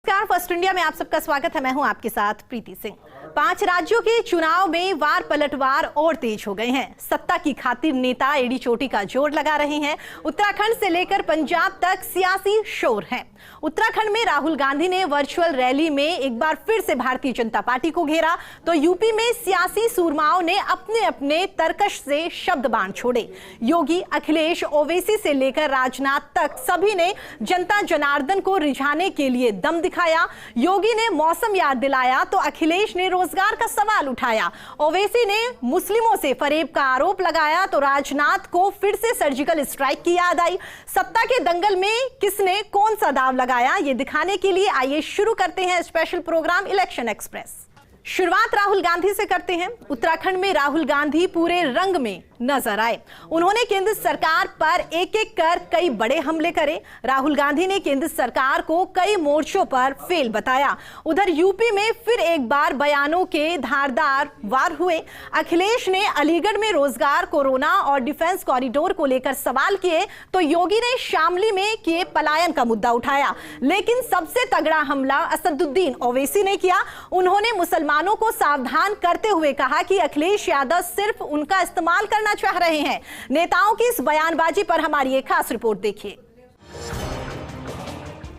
नमस्कार, first India में आप सबका स्वागत है। मैं हूं आपके साथ प्रीति सिंह। 5 राज्यों के चुनाव में वार पलटवार और तेज हो गए हैं। सत्ता की खातिर नेता एड़ी चोटी का जोर लगा रहे हैं। उत्तराखंड से लेकर पंजाब तक सियासी शोर है। उत्तराखंड में राहुल गांधी ने वर्चुअल रैली में एक बार फिर से भारतीय जनता पार्टी को घेरा, तो यूपी में सियासी सूरमाओं ने अपने अपने तरकश से शब्द बाण छोड़े। योगी, अखिलेश, ओवैसी से लेकर राजनाथ तक सभी ने जनता जनार्दन को रिझाने के लिए दम दिखाया। योगी ने मौसम याद दिलाया तो अखिलेश ने रोजगार का सवाल उठाया। ओवैसी ने मुस्लिमों से फरेब का आरोप लगाया तो राजनाथ को फिर से सर्जिकल स्ट्राइक की याद आई। सत्ता के दंगल में किसने कौन सा दाव लगाया, ये दिखाने के लिए आइए शुरू करते हैं स्पेशल प्रोग्राम इलेक्शन एक्सप्रेस। शुरुआत राहुल गांधी से करते हैं। उत्तराखंड में राहुल गांधी पूरे रंग में नजर आए। उन्होंने केंद्र सरकार पर एक एक कर कई बड़े हमले करे। राहुल गांधी ने केंद्र सरकार को कई मोर्चों पर फेल बताया। उधर यूपी में फिर एक बार बयानों के धारदार वार हुए। अखिलेश ने अलीगढ़ में रोजगार, कोरोना और डिफेंस कॉरिडोर को लेकर सवाल किए तो योगी ने शामली में किए पलायन का मुद्दा उठाया। लेकिन सबसे तगड़ा हमला असदुद्दीन ओवैसी ने किया। उन्होंने मुसलमानों को सावधान करते हुए कहा कि अखिलेश यादव सिर्फ उनका इस्तेमाल करना चाह रहे हैं। नेताओं की इस बयानबाजी पर हमारी एक खास रिपोर्ट देखिए।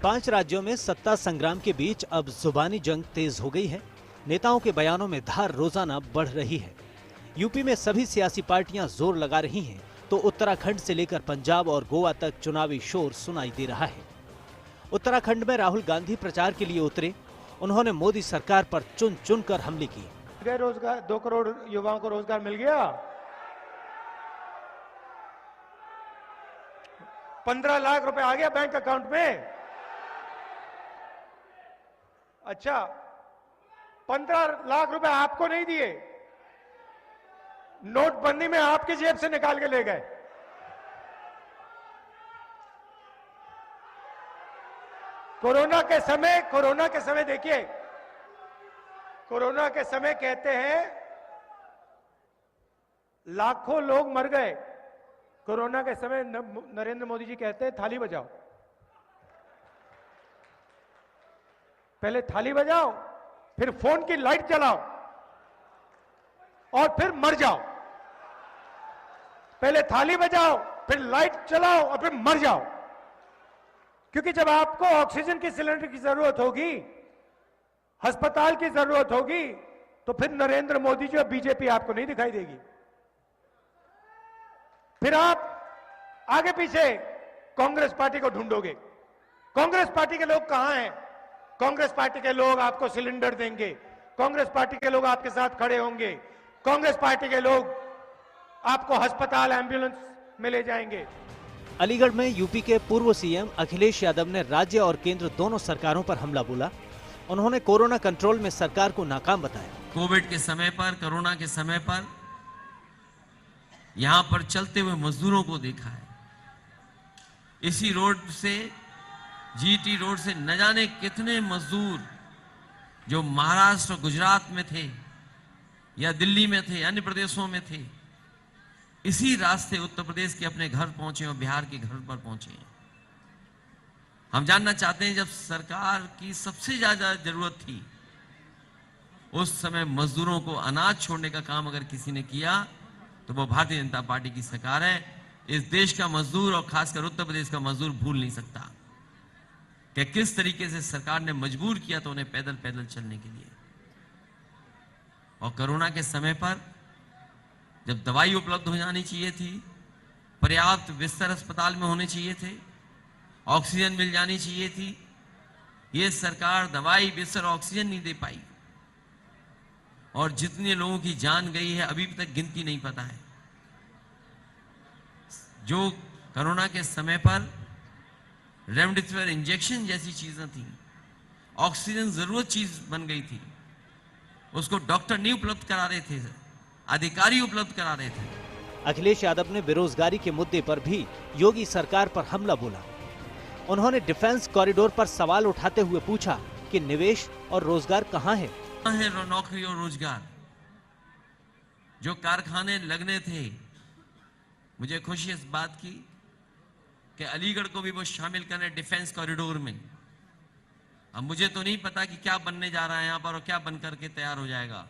5 राज्यों में सत्ता संग्राम के बीच अब जुबानी जंग तेज हो गई है। नेताओं के बयानों में धार रोजाना बढ़ रही है। यूपी में सभी सियासी पार्टियां जोर लगा रही हैं, तो उत्तराखंड से लेकर पंजाब और गोवा तक चुनावी शोर सुनाई दे रहा है। उत्तराखंड में राहुल गांधी प्रचार के लिए उतरे। उन्होंने मोदी सरकार पर चुन चुन कर हमले किए। रोजगार 2 करोड़ युवाओं को रोजगार मिल गया। 15 लाख रुपए आ गया बैंक अकाउंट में। अच्छा, 15 लाख रुपए आपको नहीं दिए, नोटबंदी में आपकी जेब से निकाल के ले गए। कोरोना के समय देखिए, कोरोना के समय कहते हैं लाखों लोग मर गए। कोरोना के समय नरेंद्र मोदी जी कहते हैं थाली बजाओ। पहले थाली बजाओ, फिर फोन की लाइट जलाओ और फिर मर जाओ। पहले थाली बजाओ, फिर लाइट चलाओ और फिर मर जाओ। क्योंकि जब आपको ऑक्सीजन की सिलेंडर की जरूरत होगी, अस्पताल की जरूरत होगी, तो फिर नरेंद्र मोदी जी और बीजेपी आपको नहीं दिखाई देगी। फिर आप आगे पीछे कांग्रेस पार्टी को ढूंढोगे। कांग्रेस पार्टी के लोग कहां हैं? कांग्रेस पार्टी के लोग आपको सिलेंडर देंगे, कांग्रेस पार्टी के लोग आपके साथ खड़े होंगे, कांग्रेस पार्टी के लोग आपको अस्पताल, एम्बुलेंस में ले जाएंगे। अलीगढ़ में यूपी के पूर्व सीएम अखिलेश यादव ने राज्य और केंद्र दोनों सरकारों पर हमला बोला। उन्होंने कोरोना कंट्रोल में सरकार को नाकाम बताया। कोविड के समय पर, कोरोना के समय पर यहां पर चलते हुए मजदूरों को देखा है। इसी रोड से, जीटी रोड से न जाने कितने मजदूर जो महाराष्ट्र और गुजरात में थे या दिल्ली में थे, अन्य प्रदेशों में थे, इसी रास्ते उत्तर प्रदेश के अपने घर पहुंचे और बिहार के घर पर पहुंचे। हम जानना चाहते हैं, जब सरकार की सबसे ज्यादा जरूरत थी, उस समय मजदूरों को अनाज छोड़ने का काम अगर किसी ने किया तो वो भारतीय जनता पार्टी की सरकार है। इस देश का मजदूर और खासकर उत्तर प्रदेश का मजदूर भूल नहीं सकता कि किस तरीके से सरकार ने मजबूर किया तो उन्हें पैदल पैदल चलने के लिए। और कोरोना के समय पर जब दवाई उपलब्ध हो जानी चाहिए थी, पर्याप्त बिस्तर अस्पताल में होने चाहिए थे, ऑक्सीजन मिल जानी चाहिए थी, ये सरकार दवाई, बिस्तर, ऑक्सीजन नहीं दे पाई। और जितने लोगों की जान गई है अभी तक गिनती नहीं पता है। जो कोरोना के समय पर रेमडेसिविर इंजेक्शन जैसी चीजें थी, ऑक्सीजन जरूरत चीज बन गई थी, उसको डॉक्टर नहीं उपलब्ध करा रहे थे, अधिकारी उपलब्ध करा रहे थे। अखिलेश यादव ने बेरोजगारी के मुद्दे पर भी योगी सरकार पर हमला बोला। उन्होंने डिफेंस कॉरिडोर पर सवाल उठाते हुए पूछा कि निवेश और रोजगार कहां है? नौकरी और रोजगार, जो कारखाने लगने थे, मुझे खुशी इस बात की कि अलीगढ़ को भी वो शामिल करें डिफेंस कॉरिडोर में। अब मुझे तो नहीं पता कि क्या बनने जा रहा है यहां पर और क्या बन करके तैयार हो जाएगा।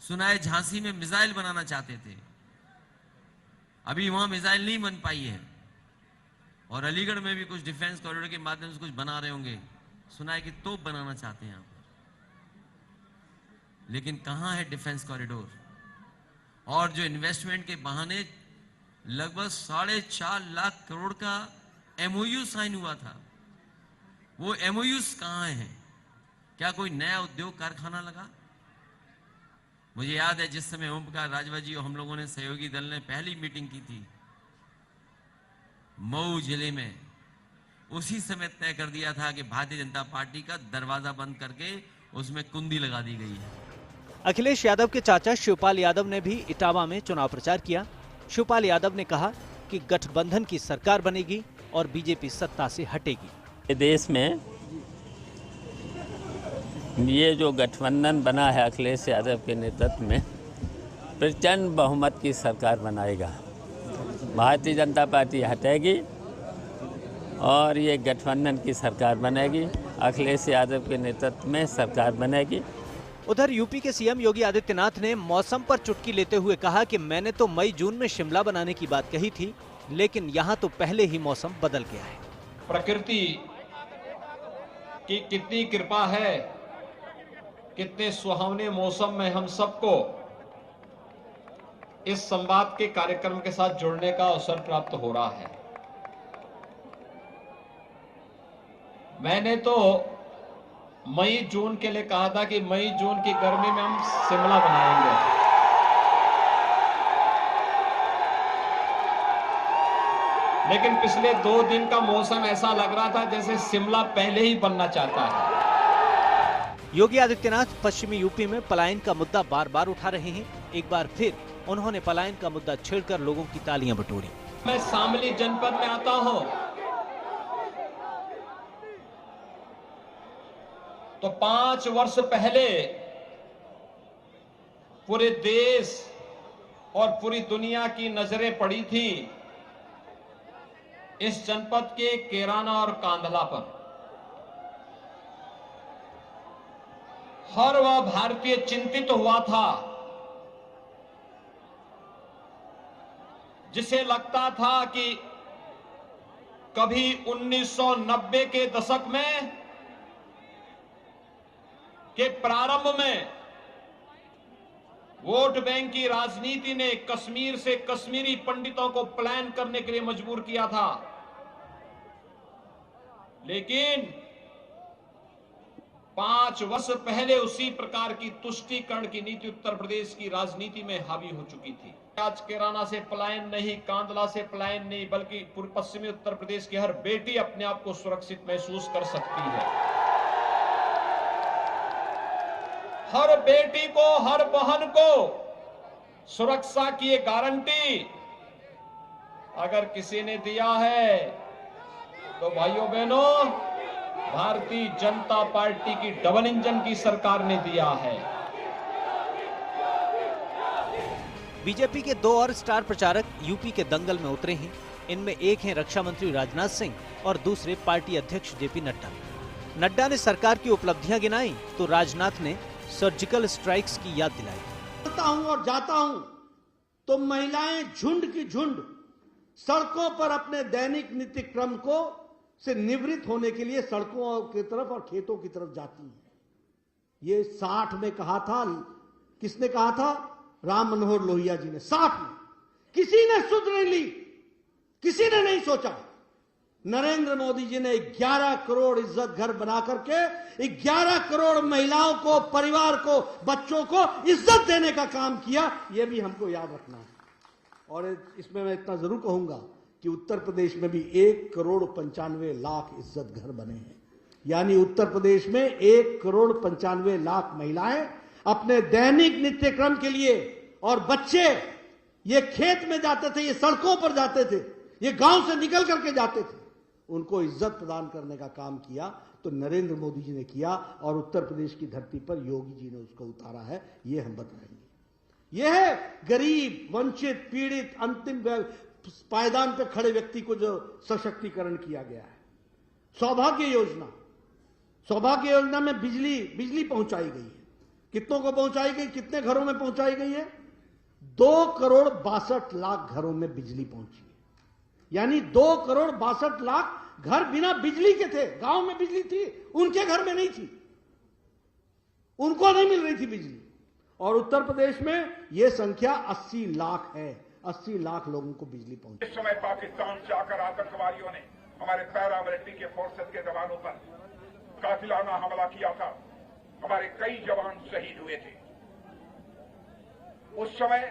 सुना है झांसी में मिसाइल बनाना चाहते थे, अभी वहां मिसाइल नहीं बन पाई है, और अलीगढ़ में भी कुछ डिफेंस कॉरिडोर के माध्यम से कुछ बना रहे होंगे। सुना है कि तोप बनाना चाहते हैं यहां पर, लेकिन कहां है डिफेंस कॉरिडोर? और जो इन्वेस्टमेंट के बहाने लगभग 4.5 लाख करोड़ का एमओयू साइन हुआ था, वो एमओयूज कहां हैं? क्या कोई नया उद्योग कारखाना लगा? मुझे याद है जिस समय ओम प्रकाश राजभर जी और हम लोगों ने सहयोगी दल ने पहली मीटिंग की थी मऊ जिले में, उसी समय तय कर दिया था कि भारतीय जनता पार्टी का दरवाजा बंद करके उसमें कुंडी लगा दी गई है। अखिलेश यादव के चाचा शिवपाल यादव ने भी इटावा में चुनाव प्रचार किया। शिवपाल यादव ने कहा कि गठबंधन की सरकार बनेगी और बीजेपी सत्ता से हटेगी। देश में ये जो गठबंधन बना है अखिलेश यादव के नेतृत्व में, प्रचंड बहुमत की सरकार बनाएगा। भारतीय जनता पार्टी हटेगी और ये गठबंधन की सरकार बनेगी, अखिलेश यादव के नेतृत्व में सरकार बनेगी। उधर यूपी के सीएम योगी आदित्यनाथ ने मौसम पर चुटकी लेते हुए कहा कि मैंने तो मई जून में शिमला बनाने की बात कही थी, लेकिन यहाँ तो पहले ही मौसम बदल गया है। प्रकृति की कितनी कृपा है, कितने सुहावने मौसम में हम सबको इस संवाद के कार्यक्रम के साथ जुड़ने का अवसर प्राप्त हो रहा है। मैंने तो मई जून के लिए कहा था कि मई जून की गर्मी में हम शिमला बनाएंगे, लेकिन पिछले 2 दिन का मौसम ऐसा लग रहा था जैसे शिमला पहले ही बनना चाहता है। योगी आदित्यनाथ पश्चिमी यूपी में पलायन का मुद्दा बार बार उठा रहे हैं। एक बार फिर उन्होंने पलायन का मुद्दा छेड़कर लोगों की तालियां बटोरी। मैं शामली जनपद में आता हूं तो 5 वर्ष पहले पूरे देश और पूरी दुनिया की नजरें पड़ी थी इस जनपद के केराना और कांधला पर। हर वह भारतीय चिंतित हुआ था जिसे लगता था कि कभी 1990 के दशक में के प्रारंभ में वोट बैंक की राजनीति ने कश्मीर से कश्मीरी पंडितों को प्लान करने के लिए मजबूर किया था, लेकिन 5 वर्ष पहले उसी प्रकार की तुष्टीकरण की नीति उत्तर प्रदेश की राजनीति में हावी हो चुकी थी। आज केराना से पलायन नहीं, कांधला से पलायन नहीं, बल्कि पूर्व पश्चिमी उत्तर प्रदेश की हर बेटी अपने आप को सुरक्षित महसूस कर सकती है। हर बेटी को, हर बहन को सुरक्षा की ये गारंटी अगर किसी ने दिया है तो भाइयों बहनों, भारतीय जनता पार्टी की डबल इंजन की सरकार ने दिया है। बीजेपी के 2 और स्टार प्रचारक यूपी के दंगल में उतरे हैं। इनमें एक हैं रक्षा मंत्री राजनाथ सिंह और दूसरे पार्टी अध्यक्ष जेपी नड्डा। नड्डा ने सरकार की उपलब्धियां गिनाई तो राजनाथ ने सर्जिकल स्ट्राइक्स की याद दिलाई। जाता हूं और जाता हूं तो महिलाएं झुंड की झुंड सड़कों पर अपने दैनिक नित्य क्रम को से निवृत्त होने के लिए सड़कों की तरफ और खेतों की तरफ जाती हैं। ये 60 में कहा था, किसने कहा था? राम मनोहर लोहिया जी ने 60 में। किसी ने सुध नहीं ली, किसी ने नहीं सोचा। नरेंद्र मोदी जी ने 11 करोड़ इज्जत घर बना करके 11 करोड़ महिलाओं को, परिवार को, बच्चों को इज्जत देने का काम किया। यह भी हमको याद रखना है। और इसमें मैं इतना जरूर कहूंगा कि उत्तर प्रदेश में भी 1 करोड़ 95 लाख इज्जत घर बने हैं। यानी उत्तर प्रदेश में 1 करोड़ 95 लाख महिलाएं अपने दैनिक नित्य क्रम के लिए, और बच्चे ये खेत में जाते थे, ये सड़कों पर जाते थे, ये गांव से निकल करके जाते थे, उनको इज्जत प्रदान करने का काम किया तो नरेंद्र मोदी जी ने किया, और उत्तर प्रदेश की धरती पर योगी जी ने उसको उतारा है। ये हम बताएंगे। यह है गरीब, वंचित, पीड़ित, अंतिम पायदान पर खड़े व्यक्ति को जो सशक्तिकरण किया गया है। सौभाग्य योजना, सौभाग्य योजना में बिजली पहुंचाई गई है। कितनों को पहुंचाई गई, कितने घरों में पहुंचाई गई है? 2,62,00,000 घरों में बिजली पहुंची है। यानी 2,62,00,000 घर बिना बिजली के थे। गांव में बिजली थी, उनके घर में नहीं थी, उनको नहीं मिल रही थी बिजली। और उत्तर प्रदेश में यह संख्या 80 लाख है। 80 लाख लोगों को बिजली पहुंची। इस समय पाकिस्तान से आकर आतंकवादियों ने हमारे पैरामिलिट्री के फोर्सेस के जवानों पर कातिलाना हमला किया था। हमारे कई जवान शहीद हुए थे। उस समय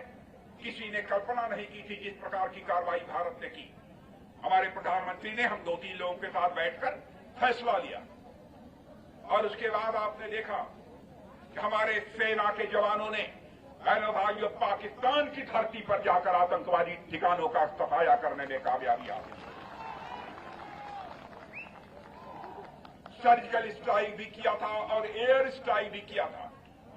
किसी ने कल्पना नहीं की थी जिस प्रकार की कार्रवाई भारत ने की। हमारे प्रधानमंत्री ने हम 2-3 लोगों के साथ बैठकर फैसला लिया और उसके बाद आपने देखा कि हमारे सेना के जवानों ने बहनों भाइयों पाकिस्तान की धरती पर जाकर आतंकवादी ठिकानों का सफाया करने में कामयाबी हासिल की। सर्जिकल स्ट्राइक भी किया था और एयर स्ट्राइक भी किया था।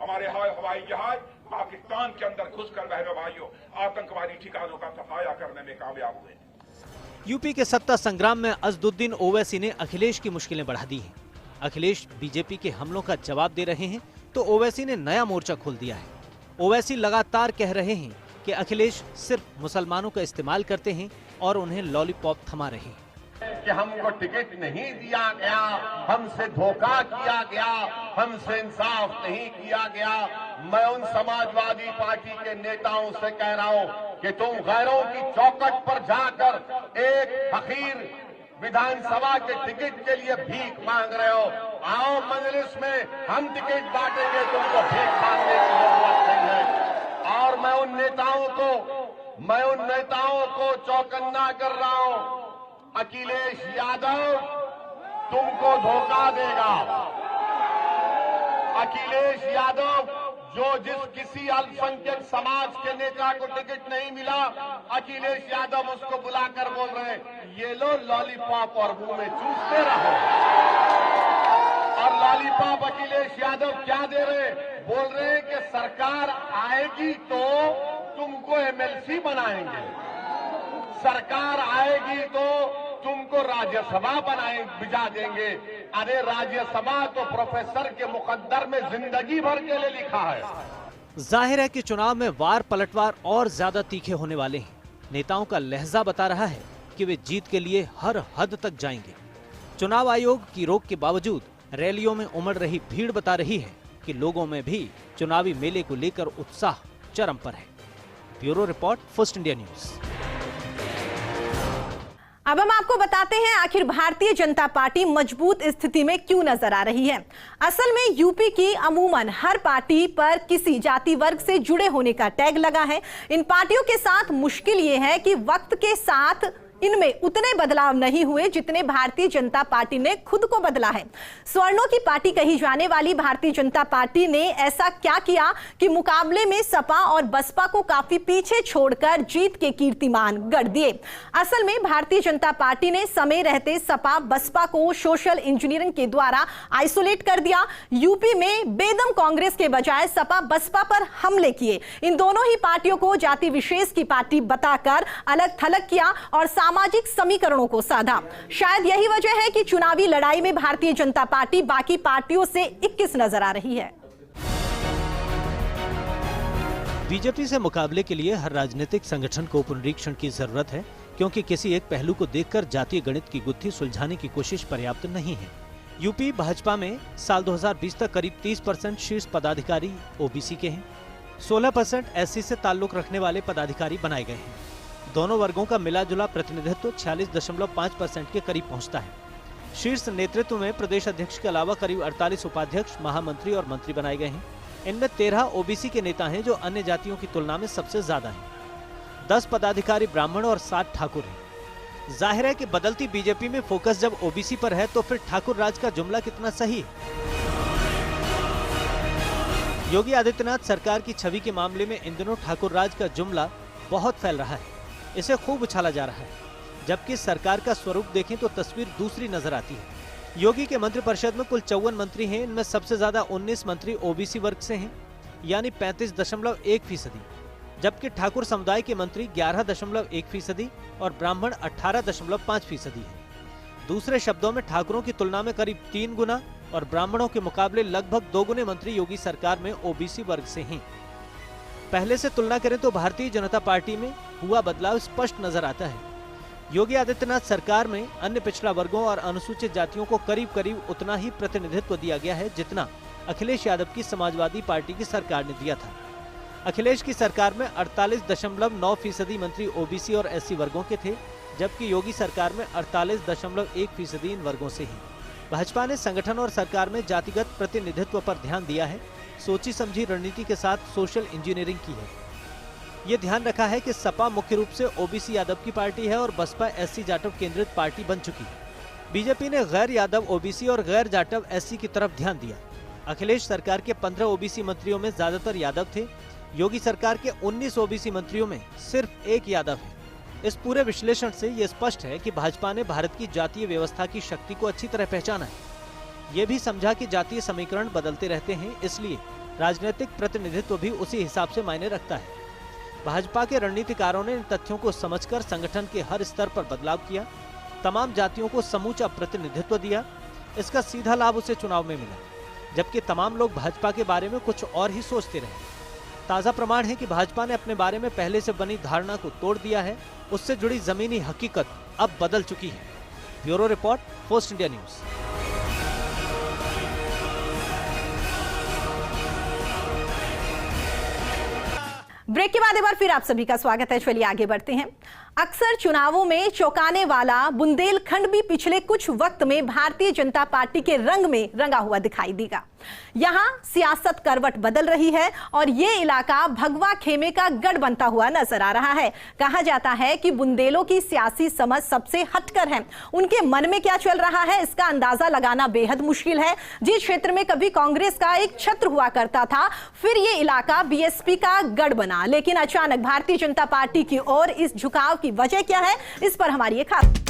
हमारे हवाई जहाज पाकिस्तान के अंदर घुसकर बहनों भाइयों आतंकवादी ठिकानों का सफाया करने में कामयाब हुए। यूपी के सत्ता संग्राम में अजदुद्दीन ओवैसी ने अखिलेश की मुश्किलें बढ़ा दी हैं। अखिलेश बीजेपी के हमलों का जवाब दे रहे हैं तो ओवैसी ने नया मोर्चा खोल दिया है। ओवैसी लगातार कह रहे हैं कि अखिलेश सिर्फ मुसलमानों का इस्तेमाल करते हैं और उन्हें लॉलीपॉप थमा रहे हैं कि हमको टिकट नहीं दिया गया, हमसे धोखा किया गया, हमसे इंसाफ नहीं किया गया। मैं उन समाजवादी पार्टी के नेताओं से कह रहा हूं कि तुम गैरों की चौखट पर जाकर एक फकीर विधानसभा के टिकट के लिए भीख मांग रहे हो। आओ मजलिस में हम टिकट बांटेंगे, तुमको भीख मांगने की जरूरत नहीं है। और मैं उन नेताओं को चौकन्ना कर रहा हूं, अखिलेश यादव तुमको धोखा देगा। अखिलेश यादव जिस किसी अल्पसंख्यक समाज के नेता को टिकट नहीं मिला, अखिलेश यादव उसको बुलाकर बोल रहे हैं ये लो लॉलीपॉप और मुंह में चूसते रहो। और लॉलीपॉप अखिलेश यादव क्या दे रहे हैं? बोल रहे हैं कि सरकार आएगी तो तुमको एमएलसी बनाएंगे, सरकार आएगी तो तुमको राज्यसभा भिजा देंगे। अरे राज्यसभा तो प्रोफेसर के मुकद्दर में जिंदगी भर के लिए लिखा है। जाहिर है कि चुनाव में वार पलटवार और ज्यादा तीखे होने वाले हैं। नेताओं का लहजा बता रहा है कि वे जीत के लिए हर हद तक जाएंगे। चुनाव आयोग की रोक के बावजूद रैलियों में उमड़ रही भीड़ बता रही है कि लोगों में भी चुनावी मेले को लेकर उत्साह चरम पर है। Bureau report, first India news. अब हम आपको बताते हैं आखिर भारतीय जनता पार्टी मजबूत स्थिति में क्यों नजर आ रही है। असल में यूपी की अमूमन हर पार्टी पर किसी जाति वर्ग से जुड़े होने का टैग लगा है। इन पार्टियों के साथ मुश्किल ये है कि वक्त के साथ इनमें उतने बदलाव नहीं हुए जितने भारतीय जनता पार्टी ने खुद को बदला है। स्वर्णों की पार्टी कही जाने वाली भारतीय जनता पार्टी ने ऐसा क्या किया कि मुकाबले में सपा और बसपा को काफी पीछे छोड़कर जीत के कीर्तिमान गढ़ दिए। असल में भारतीय जनता पार्टी ने समय रहते सपा बसपा को सोशल इंजीनियरिंग के द्वारा आइसोलेट कर दिया। यूपी में बेदम कांग्रेस के बजाय सपा बसपा पर हमले किए। इन दोनों ही पार्टियों को जाति विशेष की पार्टी बताकर अलग थलग किया और सामाजिक समीकरणों को साधा। शायद यही वजह है कि चुनावी लड़ाई में भारतीय जनता पार्टी बाकी पार्टियों से 21 नजर आ रही है। बीजेपी से मुकाबले के लिए हर राजनीतिक संगठन को पुनरीक्षण की जरूरत है, क्योंकि किसी एक पहलू को देखकर जातीय गणित की गुत्थी सुलझाने की कोशिश पर्याप्त नहीं है। यूपी भाजपा में साल 2020 तक करीब 30% शीर्ष पदाधिकारी ओबीसी के हैं। 16% एससी से ताल्लुक रखने वाले पदाधिकारी बनाए गए हैं। दोनों वर्गों का मिला जुला प्रतिनिधित्व 46.5% के करीब पहुंचता है। शीर्ष नेतृत्व में प्रदेश अध्यक्ष के अलावा करीब 48 उपाध्यक्ष, महामंत्री और मंत्री बनाए गए हैं। इनमें 13 ओबीसी के नेता हैं, जो अन्य जातियों की तुलना में सबसे ज्यादा हैं। 10 पदाधिकारी ब्राह्मण और 7 ठाकुर हैं। जाहिर है कि बदलती बीजेपी में फोकस जब ओबीसी पर है तो फिर ठाकुर राज का जुमला कितना सही है। योगी आदित्यनाथ सरकार की छवि के मामले में इन दिनों ठाकुर राज का जुमला बहुत फैल रहा है। इसे खूब उछाला जा रहा है, जबकि सरकार का स्वरूप देखें तो तस्वीर दूसरी नजर आती है। योगी के मंत्रिपरिषद में कुल 54 मंत्री हैं। इनमें सबसे ज्यादा 19 मंत्री ओबीसी वर्ग से हैं, यानी 35.1%, जबकि ठाकुर समुदाय के मंत्री 11.1% और ब्राह्मण 18.5% हैं। दूसरे शब्दों में ठाकुरों की तुलना में करीब 3 गुना और ब्राह्मणों के मुकाबले लगभग दोगुने मंत्री योगी सरकार में ओबीसी वर्ग से हैं। पहले से तुलना करें तो भारतीय जनता पार्टी में हुआ बदलाव स्पष्ट नजर आता है। योगी आदित्यनाथ सरकार में अन्य पिछड़ा वर्गों और अनुसूचित जातियों को करीब करीब उतना ही प्रतिनिधित्व दिया गया है जितना अखिलेश यादव की समाजवादी पार्टी की सरकार ने दिया था। अखिलेश की सरकार में 48.9% मंत्री ओबीसी और एससी वर्गों के थे, जबकि योगी सरकार में 48.1% इन वर्गों से ही। भाजपा ने संगठन और सरकार में जातिगत प्रतिनिधित्व पर ध्यान दिया है, सोची समझी रणनीति के साथ सोशल इंजीनियरिंग की है। ये ध्यान रखा है कि सपा मुख्य रूप से ओबीसी यादव की पार्टी है और बसपा एससी जाटव केंद्रित पार्टी बन चुकी है। बीजेपी ने गैर यादव ओबीसी और गैर जाटव एससी की तरफ ध्यान दिया। अखिलेश सरकार के 15 ओबीसी मंत्रियों में ज्यादातर यादव थे। योगी सरकार के 19 ओबीसी मंत्रियों में सिर्फ एक यादव है। इस पूरे विश्लेषण से ये स्पष्ट है कि भाजपा ने भारत की जातीय व्यवस्था की शक्ति को अच्छी तरह पहचाना है। ये भी समझा कि जातीय समीकरण बदलते रहते हैं, इसलिए राजनीतिक प्रतिनिधित्व भी उसी हिसाब से मायने रखता है। भाजपा के रणनीतिकारों ने इन तथ्यों को समझकर संगठन के हर स्तर पर बदलाव किया, तमाम जातियों को समूचा प्रतिनिधित्व दिया। इसका सीधा लाभ उसे चुनाव में मिला, जबकि तमाम लोग भाजपा के बारे में कुछ और ही सोचते रहे। ताजा प्रमाण है कि भाजपा ने अपने बारे में पहले से बनी धारणा को तोड़ दिया है। उससे जुड़ी जमीनी हकीकत अब बदल चुकी है। Bureau report, post India news. Break के बाद एक बार फिर आप सभी का स्वागत है। चलिए आगे बढ़ते हैं। अक्सर चुनावों में चौंकाने वाला बुंदेलखंड भी पिछले कुछ वक्त में भारतीय जनता पार्टी के रंग में रंगा हुआ दिखाई देगा। यहां सियासत करवट बदल रही है और ये इलाका भगवा खेमे का गढ़ बनता हुआ नजर आ रहा है। कहा जाता है कि बुंदेलों की सियासी समझ सबसे हटकर है। उनके मन में क्या चल रहा है इसका अंदाजा लगाना बेहद मुश्किल है। जिस क्षेत्र में कभी कांग्रेस का एक छत्र हुआ करता था, फिर ये इलाका बीएसपी का गढ़ बना, लेकिन अचानक भारतीय जनता पार्टी की ओर इस झुकाव की वजह क्या है, इस पर हमारी एक खास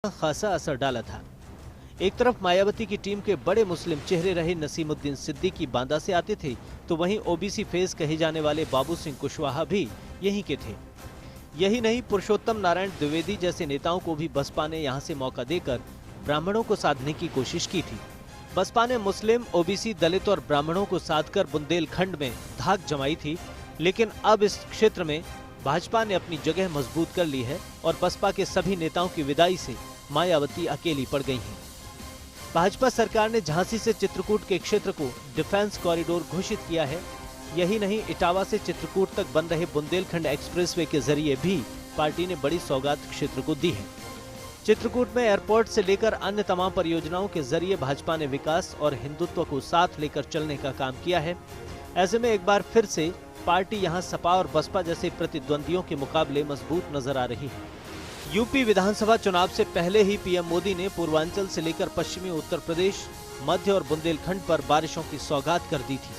खासा असर डाला था। एक तरफ मायावती की टीम के बड़े मुस्लिम चेहरे रहे नसीमुद्दीन सिद्दीकी बांदा से आते थे, तो वहीं ओबीसी फेस कहे जाने वाले बाबू सिंह कुशवाहा भी यहीं के थे। यही नहीं, पुरुषोत्तम नारायण द्विवेदी जैसे नेताओं को भी बसपा ने यहां से मौका देकर ब्राह्मणों को साधने की कोशिश की थी। बसपा ने मुस्लिम, ओबीसी, दलित और ब्राह्मणों को साधकर बुंदेलखंड में धाक जमाई थी, लेकिन अब इस क्षेत्र में भाजपा ने अपनी जगह मजबूत कर ली है और बसपा के सभी नेताओं की विदाई से मायावती अकेली पड़ गई हैं। भाजपा सरकार ने झांसी से चित्रकूट के क्षेत्र को डिफेंस कॉरिडोर घोषित किया है। यही नहीं, इटावा से चित्रकूट तक बन रहे बुंदेलखंड एक्सप्रेसवे के जरिए भी पार्टी ने बड़ी सौगात क्षेत्र को दी है। चित्रकूट में एयरपोर्ट से लेकर अन्य तमाम परियोजनाओं के जरिए भाजपा ने विकास और हिंदुत्व को साथ लेकर चलने का काम किया है। ऐसे में एक बार फिर से पार्टी यहां सपा और बसपा जैसे प्रतिद्वंदियों के मुकाबले मजबूत नजर आ रही है। यूपी विधानसभा चुनाव से पहले ही पीएम मोदी ने पूर्वांचल से लेकर पश्चिमी उत्तर प्रदेश, मध्य और बुंदेलखंड पर बारिशों की सौगात कर दी थी।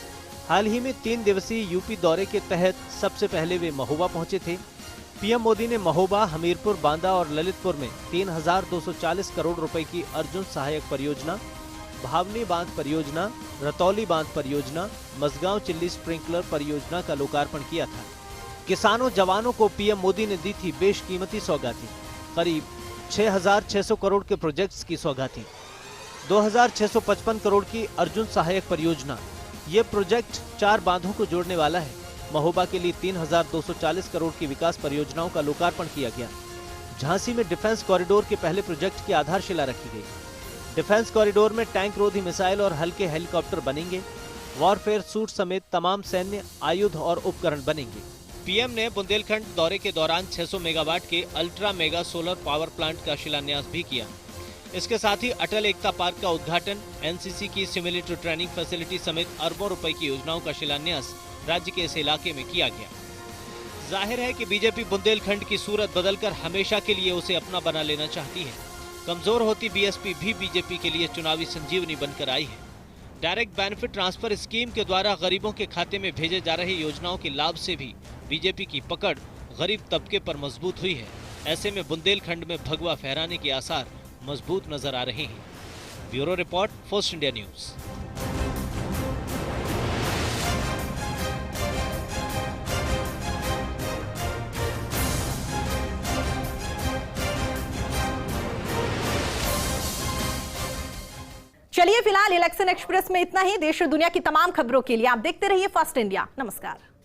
हाल ही में 3 दिवसीय यूपी दौरे के तहत सबसे पहले वे महोबा पहुंचे थे। पीएम मोदी ने महोबा, हमीरपुर, बांदा और ललितपुर में 3240 करोड़ रुपए की अर्जुन सहायक परियोजना, भावनी बांध परियोजना, रतौली बांध परियोजना, मसगांव चिल्ली स्प्रिंकलर परियोजना का लोकार्पण किया था। किसानों जवानों को पीएम मोदी ने दी थी बेशकीमती सौगातें, करीब 6600 करोड़ के प्रोजेक्ट्स की सौगातें, 2655 करोड़ की अर्जुन सहायक परियोजना। ये प्रोजेक्ट 4 बांधों को जोड़ने वाला है। महोबा के लिए 3240 करोड़ की विकास परियोजनाओं का लोकार्पण किया गया। झांसी में डिफेंस कॉरिडोर के पहले प्रोजेक्ट की आधारशिला रखी गई। डिफेंस कॉरिडोर में टैंक रोधी मिसाइल और हल्के हेलीकॉप्टर बनेंगे। वॉरफेयर सूट समेत तमाम सैन्य आयुध और उपकरण बनेंगे। पीएम ने बुंदेलखंड दौरे के दौरान 600 मेगावाट के ultra mega solar power plant का शिलान्यास भी किया। इसके साथ ही अटल एकता पार्क का उद्घाटन, एनसीसी की सिमुलेटर ट्रेनिंग फैसिलिटी समेत अरबों रुपए की योजनाओं का शिलान्यास राज्य के इस इलाके में किया गया। जाहिर है कि बीजेपी बुंदेलखंड की सूरत बदलकर हमेशा के लिए उसे अपना बना लेना चाहती है। कमजोर होती बीएसपी भी बीजेपी के लिए चुनावी संजीवनी बनकर आई है। डायरेक्ट बेनिफिट ट्रांसफर स्कीम के द्वारा गरीबों के खाते में भेजे जा रहे योजनाओं के लाभ से भी बीजेपी की पकड़ गरीब तबके पर मजबूत हुई है। ऐसे में बुंदेलखंड में भगवा फहराने के आसार मजबूत नजर आ रहे हैं। Bureau report, first India news. चलिए फिलहाल इलेक्शन एक्सप्रेस में इतना ही। देश और दुनिया की तमाम खबरों के लिए आप देखते रहिए फर्स्ट इंडिया। नमस्कार।